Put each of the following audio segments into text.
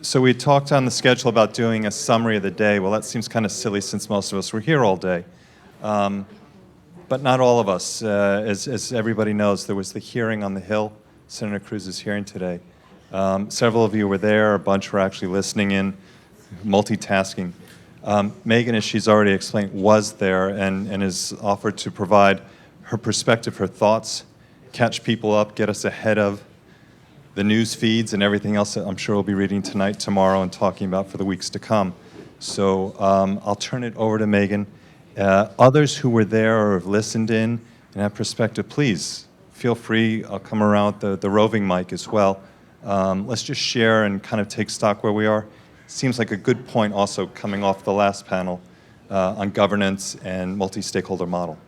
So we talked on the schedule about doing a summary of the day. Well, that seems kind of silly since most of us were here all day. But not all of us. As everybody knows, there was the hearing on the Hill, Senator Cruz's hearing today. Several of you were there. A bunch were actually listening in, multitasking. Megan, as she's already explained, was there and has offered to provide her perspective, her thoughts, catch people up, get us ahead of the news feeds and everything else that I'm sure we'll be reading tonight, tomorrow, and talking about for the weeks to come. So I'll turn it over to Megan. Others who were there or have listened in and have perspective, please feel free. I'll come around the roving mic as well. Let's just share and kind of take stock where we are. Seems like a good point also coming off the last panel on governance and multi-stakeholder model.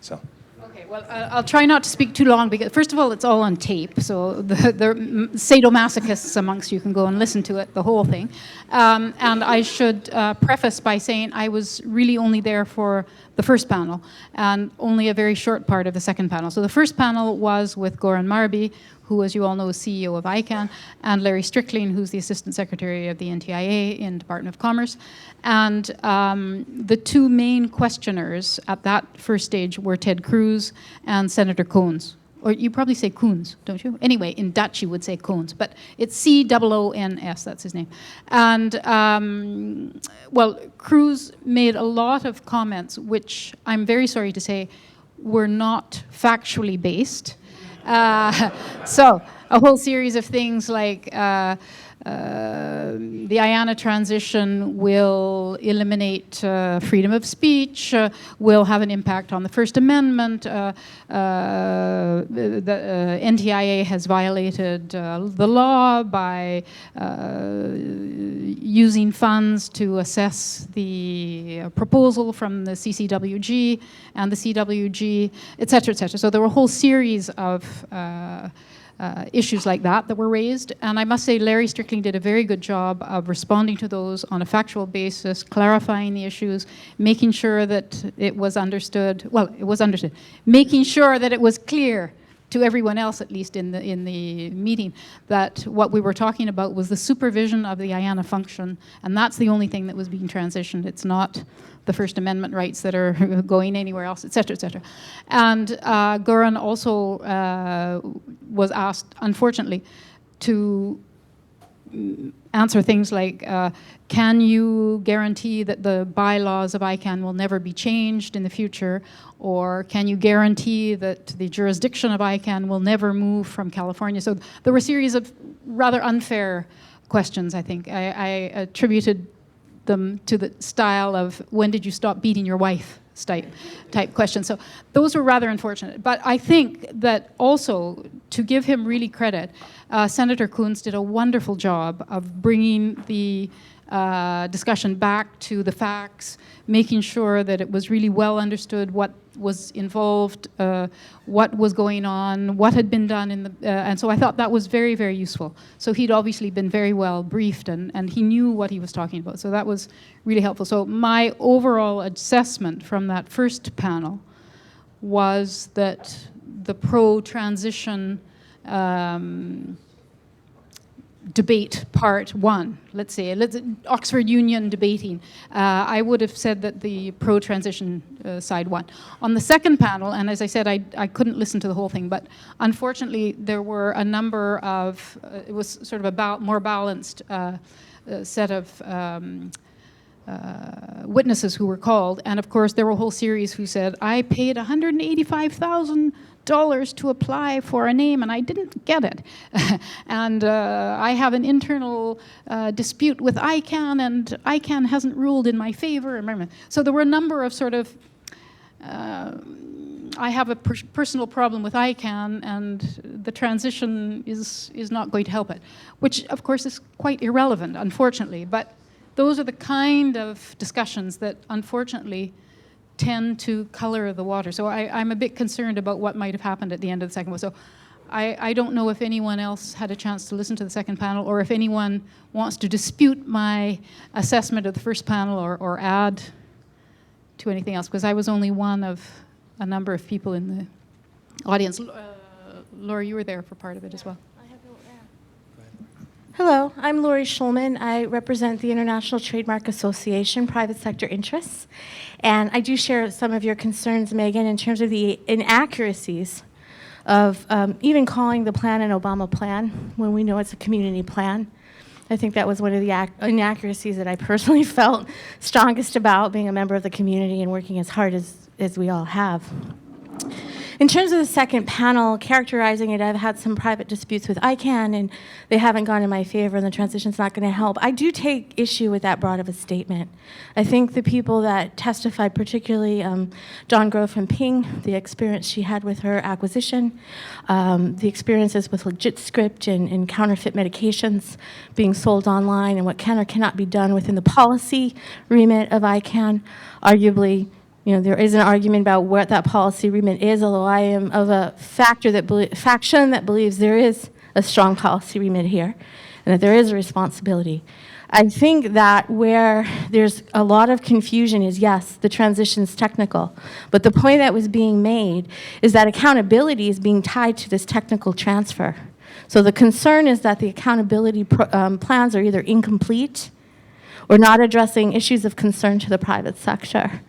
So. Okay, well, I'll try not to speak too long because, first of all, it's all on tape, so the sadomasochists amongst you can go and listen to it, the whole thing. And I should preface by saying I was really only there for the first panel and only a very short part of the second panel. So the first panel was with Goran Marby, who, as you all know, is CEO of ICANN, and Larry Strickling, who's the Assistant Secretary of the NTIA in Department of Commerce. And the two main questioners at that first stage were Ted Cruz and Senator Coons. Or you probably say Coons, don't you? Anyway, in Dutch you would say Coons, but it's C-O-O-N-S, that's his name. And, well, Cruz made a lot of comments, which I'm very sorry to say were not factually based. So a whole series of things like the IANA transition will eliminate freedom of speech, will have an impact on the First Amendment, the NTIA has violated the law by using funds to assess the proposal from the CCWG and the CWG, et cetera, et cetera. So there were a whole series of issues like that were raised. And I must say Larry Strickling did a very good job of responding to those on a factual basis, clarifying the issues, making sure that it was understood. Well, it was understood. Making sure that it was clear to everyone else, at least in the meeting, that what we were talking about was the supervision of the IANA function, and that's the only thing that was being transitioned. It's not the First Amendment rights that are going anywhere else, et cetera, et cetera. And Goran also was asked, unfortunately, to answer things like, can you guarantee that the bylaws of ICANN will never be changed in the future? Or can you guarantee that the jurisdiction of ICANN will never move from California? So there were a series of rather unfair questions, I think. I attributed them to the style of, when did you stop beating your wife? Type question. So those were rather unfortunate. But I think that also, to give him really credit, Senator Coons did a wonderful job of bringing the discussion back to the facts, making sure that it was really well understood what was involved, what was going on, what had been done in the, and so I thought that was very, very useful. So he'd obviously been very well briefed and he knew what he was talking about. So that was really helpful. So my overall assessment from that first panel was that the pro-transition debate part one, let's say, Oxford Union debating, I would have said that the pro-transition side won. On the second panel, and as I said, I couldn't listen to the whole thing, but unfortunately there were a number of, it was sort of a more balanced set of witnesses who were called, and of course there were a whole series who said, I paid $185,000 to apply for a name and I didn't get it. And I have an internal dispute with ICANN and ICANN hasn't ruled in my favor. So there were a number of sort of, I have a personal problem with ICANN and the transition is not going to help it, which of course is quite irrelevant, unfortunately. But those are the kind of discussions that unfortunately tend to color the water. So I'm a bit concerned about what might have happened at the end of the second one. So I don't know if anyone else had a chance to listen to the second panel or if anyone wants to dispute my assessment of the first panel or add to anything else, because I was only one of a number of people in the audience. Laura, you were there for part of it as well. I have no Hello, I'm Lori Schulman. I represent the International Trademark Association, private sector interests. And I do share some of your concerns, Megan, in terms of the inaccuracies of even calling the plan an Obama plan when we know it's a community plan. I think that was one of the inaccuracies that I personally felt strongest about, being a member of the community and working as hard as we all have. In terms of the second panel, characterizing it, I've had some private disputes with ICANN, and they haven't gone in my favor, and the transition's not going to help. I do take issue with that broad of a statement. I think the people that testified, particularly Dawn Grove from Ping, the experience she had with her acquisition, the experiences with LegitScript and counterfeit medications being sold online, and what can or cannot be done within the policy remit of ICANN, arguably, there is an argument about what that policy remit is, although I am of a faction that believes there is a strong policy remit here and that there is a responsibility. I think that where there's a lot of confusion is, yes, the transition's technical, but the point that was being made is that accountability is being tied to this technical transfer. So the concern is that the accountability plans are either incomplete or not addressing issues of concern to the private sector.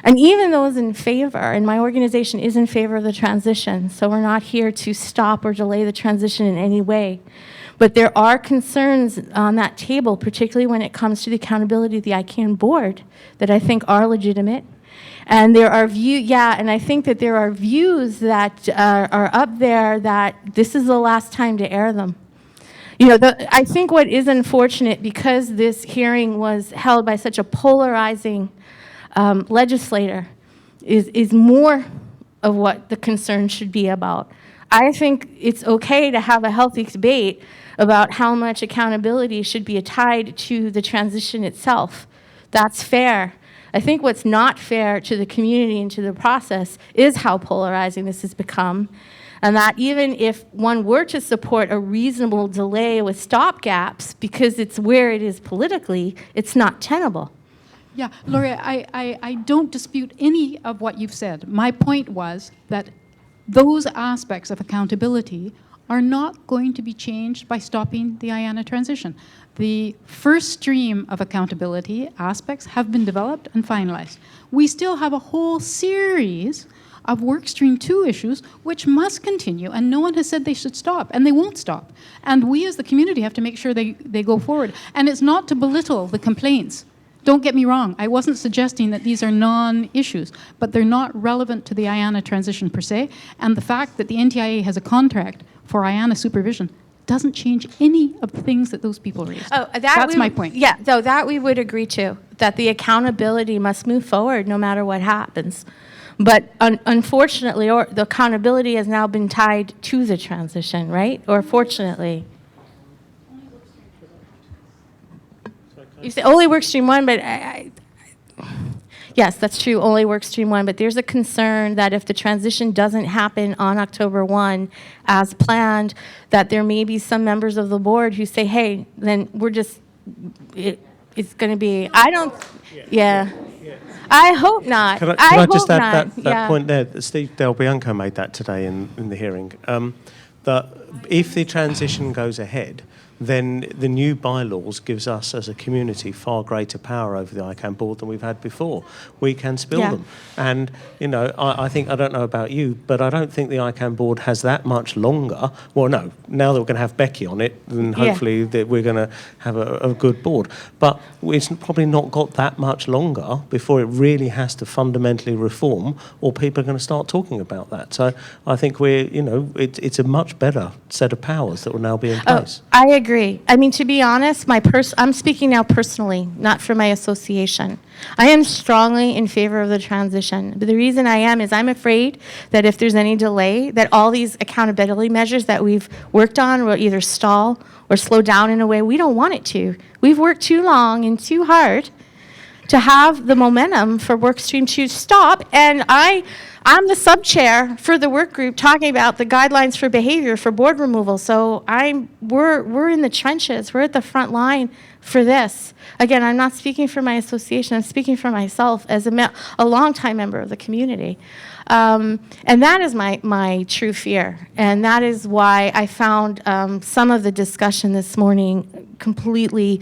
And even those in favor, and my organization is in favor of the transition, so we're not here to stop or delay the transition in any way. But there are concerns on that table, particularly when it comes to the accountability of the ICANN board, that I think are legitimate. And there are and I think that there are views that are up there that this is the last time to air them. I think what is unfortunate, because this hearing was held by such a polarizing legislator, is more of what the concern should be about. I think it's okay to have a healthy debate about how much accountability should be tied to the transition itself. That's fair. I think what's not fair to the community and to the process is how polarizing this has become, and that even if one were to support a reasonable delay with stopgaps because it's where it is politically, it's not tenable. Yeah, Lori, I don't dispute any of what you've said. My point was that those aspects of accountability are not going to be changed by stopping the IANA transition. The first stream of accountability aspects have been developed and finalized. We still have a whole series of work stream 2 issues which must continue, and no one has said they should stop, and they won't stop. And we as the community have to make sure they go forward. And it's not to belittle the complaints. Don't get me wrong, I wasn't suggesting that these are non-issues, but they're not relevant to the IANA transition per se, and the fact that the NTIA has a contract for IANA supervision doesn't change any of the things that those people raised. That's my point. Yeah, so that we would agree to, that the accountability must move forward no matter what happens. But unfortunately, the accountability has now been tied to the transition, right? Or fortunately. You say only work stream 1, but yes, that's true, only work stream 1, but there's a concern that if the transition doesn't happen on October 1 as planned, that there may be some members of the board who say, hey, then we're just, it's going to be, I don't, yeah. I hope not. Can I just add that point there? Steve Del Bianco made that today in the hearing. That if the transition goes ahead, then the new bylaws gives us as a community far greater power over the ICANN board than we've had before. We can spill them. And, I think, I don't know about you, but I don't think the ICANN board has that much longer. Well, no, now that we're going to have Becky on it, then hopefully that we're going to have a good board. But it's probably not got that much longer before it really has to fundamentally reform, or people are going to start talking about that. So I think it's a much better set of powers that will now be in place. I agree. I mean, to be honest, I'm speaking now personally, not for my association. I am strongly in favor of the transition. But the reason I am is I'm afraid that if there's any delay, that all these accountability measures that we've worked on will either stall or slow down in a way we don't want it to. We've worked too long and too hard to have the momentum for Workstream 2 stop. And I'm the sub-chair for the work group talking about the guidelines for behavior for board removal. So we're in the trenches. We're at the front line for this. Again, I'm not speaking for my association. I'm speaking for myself as a longtime member of the community. And that is my true fear. And that is why I found some of the discussion this morning completely,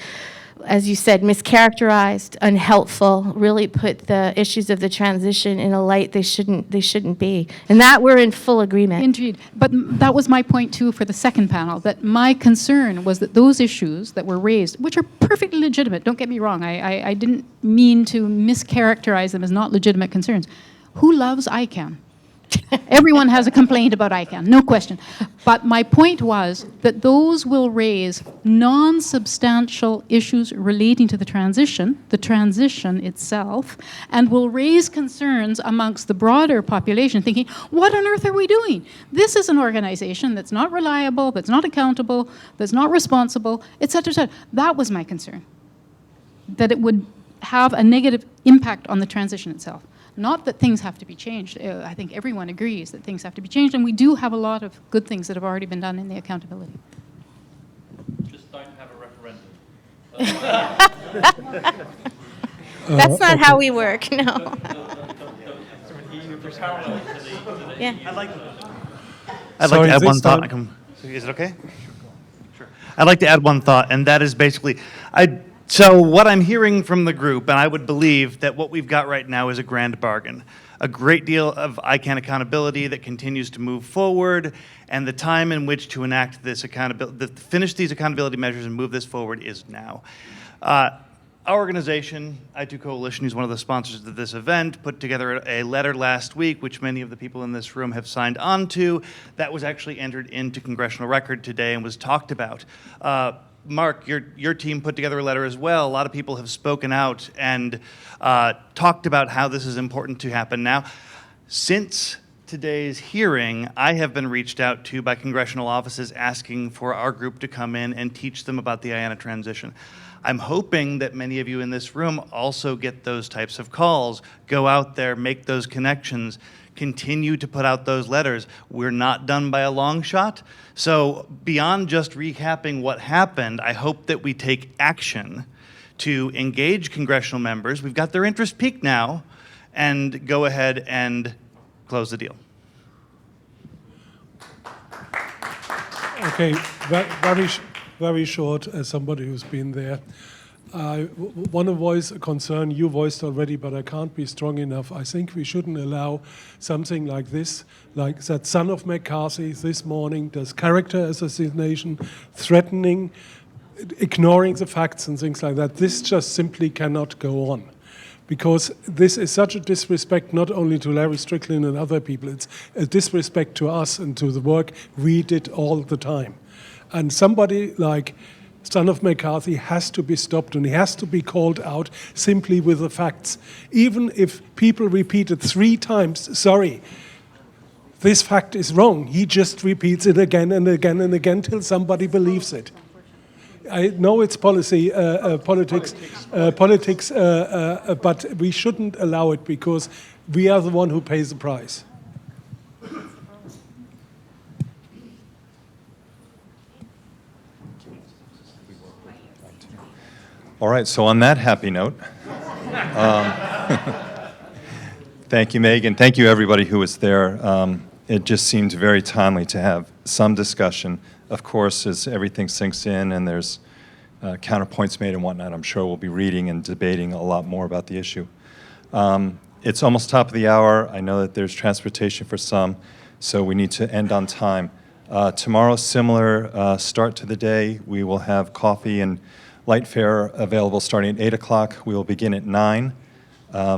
as you said, mischaracterized, unhelpful, really put the issues of the transition in a light they shouldn't be. And that we're in full agreement. Indeed. But that was my point, too, for the second panel, that my concern was that those issues that were raised, which are perfectly legitimate, don't get me wrong, I didn't mean to mischaracterize them as not legitimate concerns. Who loves ICANN? Everyone has a complaint about ICANN, no question. But my point was that those will raise non-substantial issues relating to the transition itself, and will raise concerns amongst the broader population thinking, what on earth are we doing? This is an organization that's not reliable, that's not accountable, that's not responsible, et cetera, et cetera. That was my concern, that it would have a negative impact on the transition itself. Not that things have to be changed. I think everyone agrees that things have to be changed, and we do have a lot of good things that have already been done in the accountability. Just don't have a referendum. That's not how we work, no. Yeah. I'd like Sorry, to add this one thought. time- Is it okay? Sure. I'd like to add one thought, and that is basically, so what I'm hearing from the group, and I would believe that what we've got right now is a grand bargain. A great deal of ICANN accountability that continues to move forward, and the time in which to enact this accountability, finish these accountability measures and move this forward is now. Our organization, I2 Coalition, who's one of the sponsors of this event, put together a letter last week, which many of the people in this room have signed on to, that was actually entered into congressional record today and was talked about. Mark, your team put together a letter as well. A lot of people have spoken out and talked about how this is important to happen now. Since today's hearing, I have been reached out to by congressional offices asking for our group to come in and teach them about the IANA transition. I'm hoping that many of you in this room also get those types of calls, go out there, make those connections, continue to put out those letters. We're not done by a long shot. So beyond just recapping what happened, I hope that we take action to engage congressional members. We've got their interest peaked now, and go ahead and close the deal. Okay, very short, as somebody who's been there. I want to voice a concern you voiced already, but I can't be strong enough. I think we shouldn't allow something like this, like that son of McCarthy this morning does character assassination, threatening, ignoring the facts and things like that. This just simply cannot go on, because this is such a disrespect not only to Larry Strickland and other people, it's a disrespect to us and to the work we did all the time. And somebody like son of McCarthy has to be stopped, and he has to be called out simply with the facts. Even if people repeat it 3 times, sorry, this fact is wrong, he just repeats it again and again and again till somebody believes it. I know it's politics, but we shouldn't allow it, because we are the one who pays the price. All right, so on that happy note, thank you, Megan. Thank you, everybody who was there. It just seemed very timely to have some discussion. Of course, as everything sinks in and there's counterpoints made and whatnot, I'm sure we'll be reading and debating a lot more about the issue. It's almost top of the hour. I know that there's transportation for some, so we need to end on time. Tomorrow, similar start to the day. We will have coffee and light fare available starting at 8 o'clock. We will begin at 9.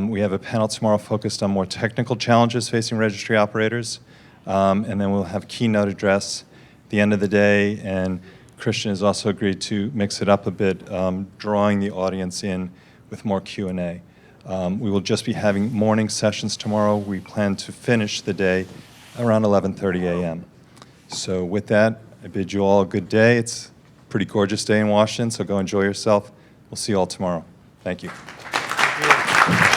We have a panel tomorrow focused on more technical challenges facing registry operators. And then we'll have keynote address at the end of the day. And Christian has also agreed to mix it up a bit, drawing the audience in with more Q&A. We will just be having morning sessions tomorrow. We plan to finish the day around 11:30 a.m. So with that, I bid you all a good day. It's a pretty gorgeous day in Washington, so go enjoy yourself. We'll see you all tomorrow. Thank you. you.